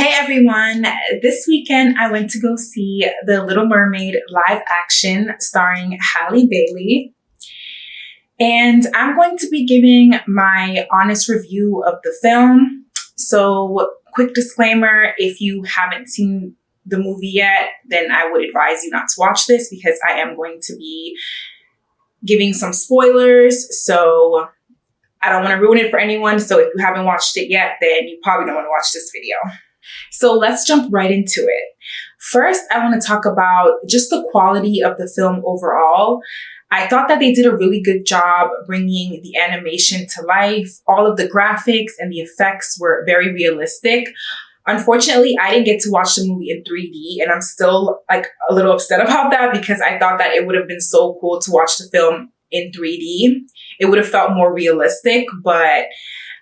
Hey everyone! This weekend I went to go see The Little Mermaid Live Action starring Halle Bailey. And I'm going to be giving my honest review of the film. So, quick disclaimer, if you haven't seen the movie yet, then I would advise you not to watch this because I am going to be giving some spoilers. So, I don't want to ruin it for anyone. So, if you haven't watched it yet, then you probably don't want to watch this video. So let's jump right into it. First, I want to talk about just the quality of the film overall. I thought that they did a really good job bringing the animation to life. All of the graphics and the effects were very realistic. Unfortunately, I didn't get to watch the movie in 3D, and I'm still a little upset about that because I thought that it would have been so cool to watch the film in 3D. It would have felt more realistic, but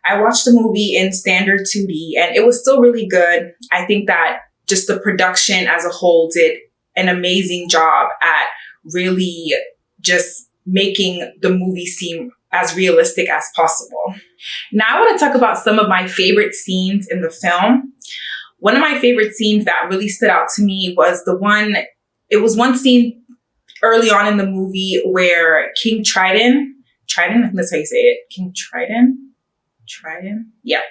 I watched the movie in standard 2D and it was still really good. I think that just the production as a whole did an amazing job at really just making the movie seem as realistic as possible. Now I want to talk about some of my favorite scenes in the film. One of my favorite scenes that really stood out to me was one scene early on in the movie where King Triton, I think that's how you say it, King Triton? Yeah.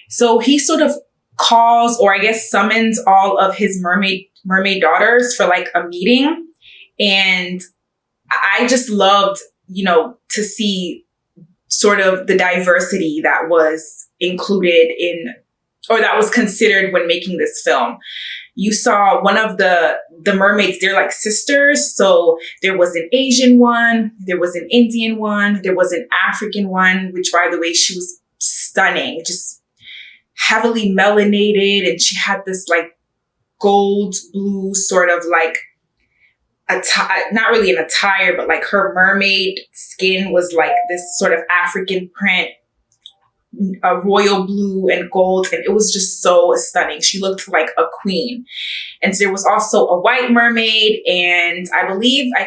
So he sort of calls, or I guess summons, all of his mermaid daughters for like a meeting. And I just loved, to see sort of the diversity that was included in, or that was considered when making this film. You saw one of the mermaids, they're like sisters. So there was an Asian one, there was an Indian one, there was an African one, which by the way, she was stunning, just heavily melanated. And she had this like gold blue sort of like, not really an attire, but like her mermaid skin was like this sort of African print, a royal blue and gold. And it was just so stunning. She looked like a queen. And so there was also a white mermaid. And I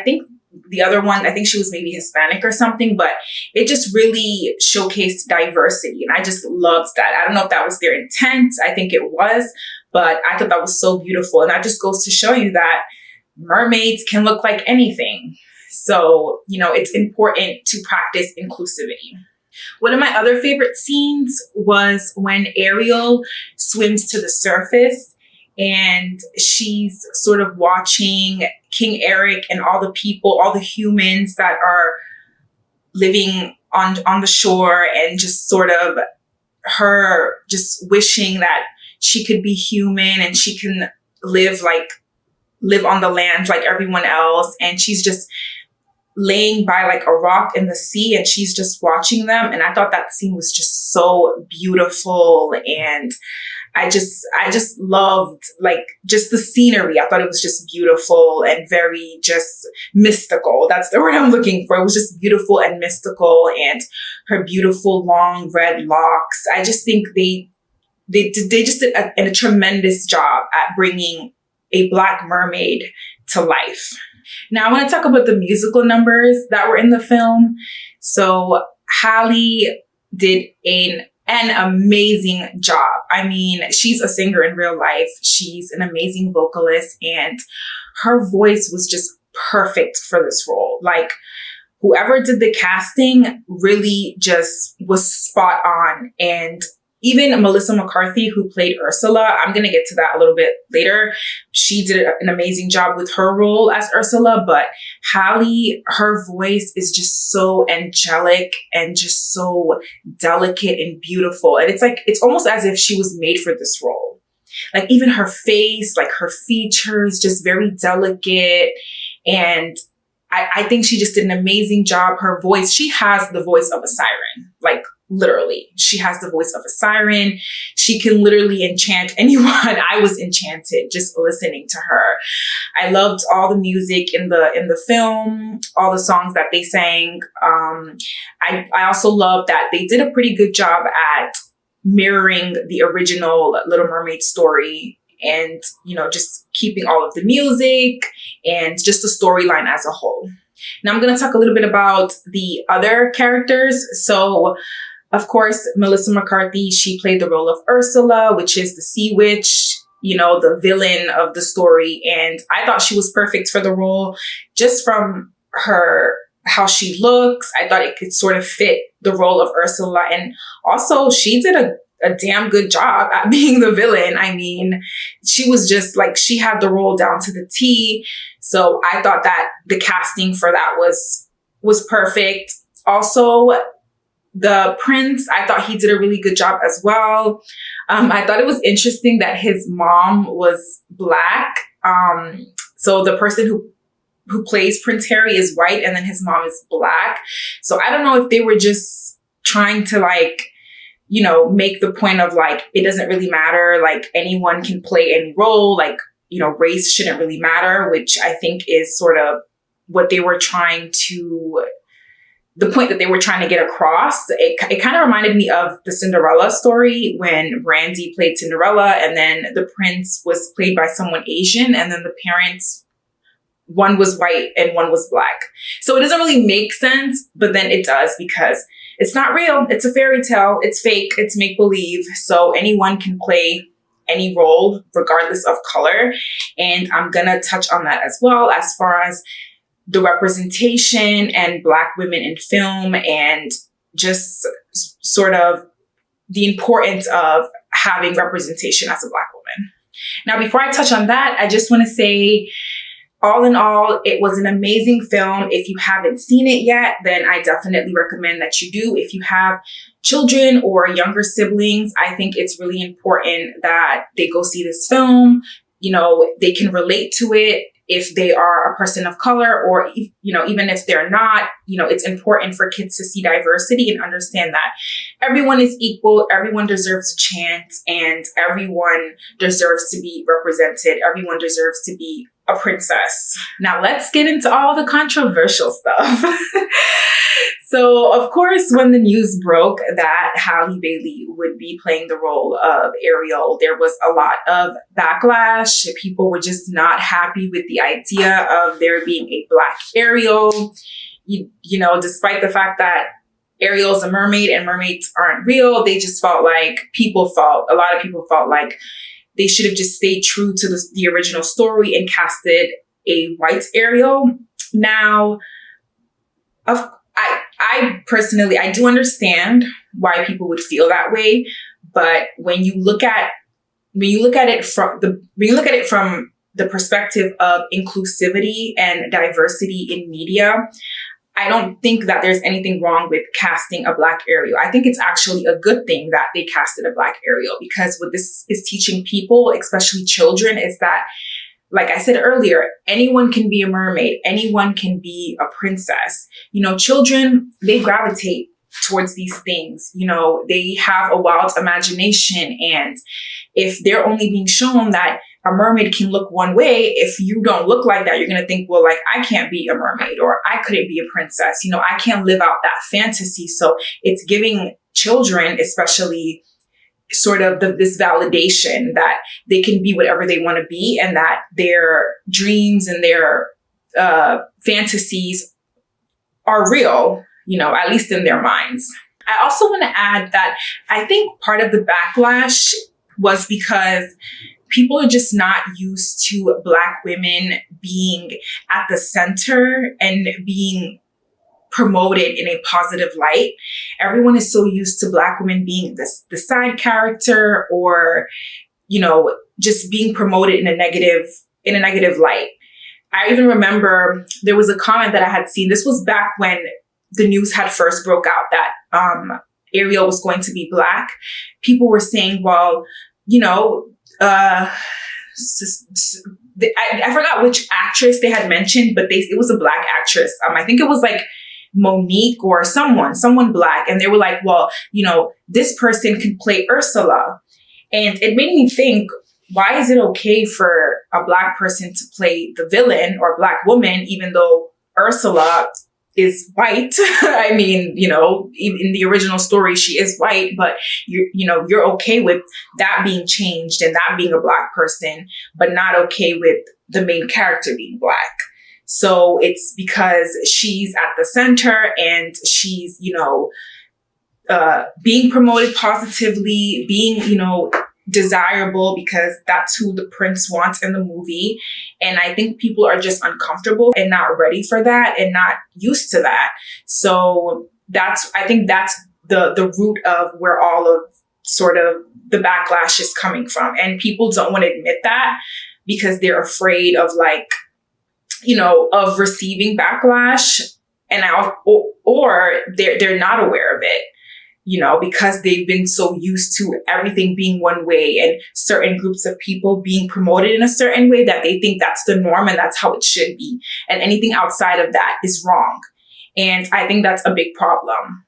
think the other one, I think she was maybe Hispanic or something, but it just really showcased diversity. And I just loved that. I don't know if that was their intent. I think it was, but I thought that was so beautiful. And that just goes to show you that mermaids can look like anything. So, it's important to practice inclusivity. One of my other favorite scenes was when Ariel swims to the surface and she's sort of watching King Eric and all the people, all the humans that are living on the shore, and just sort of her just wishing that she could be human and she can live on the land like everyone else. And she's just laying by like a rock in the sea and she's just watching them. And I thought that scene was just so beautiful. And I just loved just the scenery. I thought it was just beautiful and very just mystical. That's the word I'm looking for. It was just beautiful and mystical, and her beautiful long red locks. I just think they just did a tremendous job at bringing a Black mermaid to life. Now I want to talk about the musical numbers that were in the film. So Halle did an amazing job. I mean, she's a singer in real life. She's an amazing vocalist, and her voice was just perfect for this role. Like, whoever did the casting really just was spot on. And even Melissa McCarthy, who played Ursula, I'm going to get to that a little bit later. She did an amazing job with her role as Ursula, but Halle, her voice is just so angelic and just so delicate and beautiful. And it's almost as if she was made for this role. Like even her face, like her features, just very delicate. And I think she just did an amazing job. Her voice, she has the voice of a siren, like literally. She has the voice of a siren. She can literally enchant anyone. I was enchanted just listening to her. I loved all the music in the film, all the songs that they sang. I also love that they did a pretty good job at mirroring the original Little Mermaid story, and, just keeping all of the music and just the storyline as a whole. Now I'm going to talk a little bit about the other characters. So Of course, Melissa McCarthy, she played the role of Ursula, which is the sea witch, the villain of the story. And I thought she was perfect for the role just from how she looks. I thought it could sort of fit the role of Ursula. And also she did a damn good job at being the villain. I mean, she was just like, she had the role down to the T. So I thought that the casting for that was perfect. Also, the prince, I thought he did a really good job as well. I thought it was interesting that his mom was Black. So the person who plays Prince Harry is white and then his mom is Black. So I don't know if they were just trying to make the point of it doesn't really matter. Anyone can play any role. Race shouldn't really matter, which I think is sort of what they were the point that they were trying to get across. It kind of reminded me of the Cinderella story when Brandy played Cinderella and then the prince was played by someone Asian and then the parents, one was white and one was Black. So it doesn't really make sense, but then it does because it's not real. It's a fairy tale. It's fake. It's make-believe. So anyone can play any role regardless of color. And I'm going to touch on that as well as far as the representation and Black women in film and just sort of the importance of having representation as a Black woman. Now, before I touch on that, I just want to say, all in all, it was an amazing film. If you haven't seen it yet, then I definitely recommend that you do. If you have children or younger siblings, I think it's really important that they go see this film. They can relate to it. If they are a person of color or, even if they're not, it's important for kids to see diversity and understand that everyone is equal, everyone deserves a chance, and everyone deserves to be represented. Everyone deserves to be a princess. Now let's get into all the controversial stuff. So, of course, when the news broke that Halle Bailey would be playing the role of Ariel, there was a lot of backlash. People were just not happy with the idea of there being a Black Ariel. Despite the fact that Ariel's a mermaid and mermaids aren't real, they just felt like a lot of people felt like they should have just stayed true to the original story and casted a white Ariel. Now, I personally, I do understand why people would feel that way, but when you look at it from the perspective of inclusivity and diversity in media, I don't think that there's anything wrong with casting a Black Ariel. I think it's actually a good thing that they casted a Black Ariel, because what this is teaching people, especially children, is that, like I said earlier, anyone can be a mermaid. Anyone can be a princess. Children, they gravitate towards these things. They have a wild imagination. And if they're only being shown that a mermaid can look one way, if you don't look like that, you're going to think, well, I can't be a mermaid, or I couldn't be a princess. I can't live out that fantasy. So it's giving children, especially, sort of this validation that they can be whatever they want to be and that their dreams and their fantasies are real, at least in their minds. I also want to add that I think part of the backlash was because people are just not used to Black women being at the center and being promoted in a positive light. Everyone is so used to Black women being the side character, or, just being promoted in a negative light. I even remember there was a comment that I had seen. This was back when the news had first broke out that Ariel was going to be Black. People were saying, well, I forgot which actress they had mentioned, but it was a Black actress. I think it was Monique or someone Black. And they were like, well, this person can play Ursula. And it made me think, why is it okay for a Black person to play the villain or a Black woman, even though Ursula is white? I mean, in the original story, she is white, but you're okay with that being changed and that being a Black person, but not okay with the main character being Black. So it's because she's at the center and she's, being promoted positively, being, desirable, because that's who the prince wants in the movie. And I think people are just uncomfortable and not ready for that and not used to that. So I think that's the root of where all of sort of the backlash is coming from. And people don't want to admit that because they're afraid of of receiving backlash, and or they're not aware of it. Because they've been so used to everything being one way and certain groups of people being promoted in a certain way that they think that's the norm and that's how it should be. And anything outside of that is wrong. And I think that's a big problem.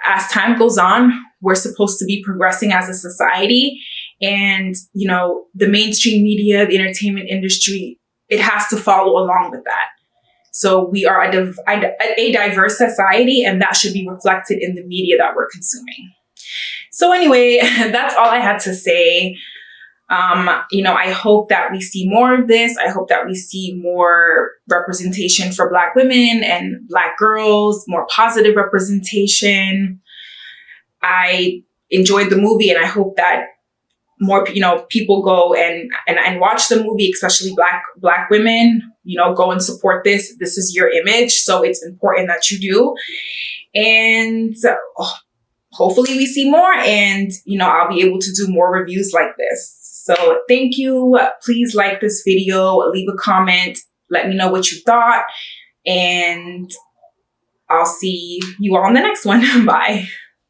As time goes on, we're supposed to be progressing as a society. And, the mainstream media, the entertainment industry, it has to follow along with that. So we are a diverse society, and that should be reflected in the media that we're consuming. So anyway, that's all I had to say. I hope that we see more of this. I hope that we see more representation for Black women and Black girls, more positive representation. I enjoyed the movie, and I hope that more, people go and watch the movie, especially Black women, go and support this. This is your image. So it's important that you do. And hopefully we see more, and, I'll be able to do more reviews like this. So thank you. Please like this video, leave a comment, let me know what you thought, and I'll see you all in the next one. Bye.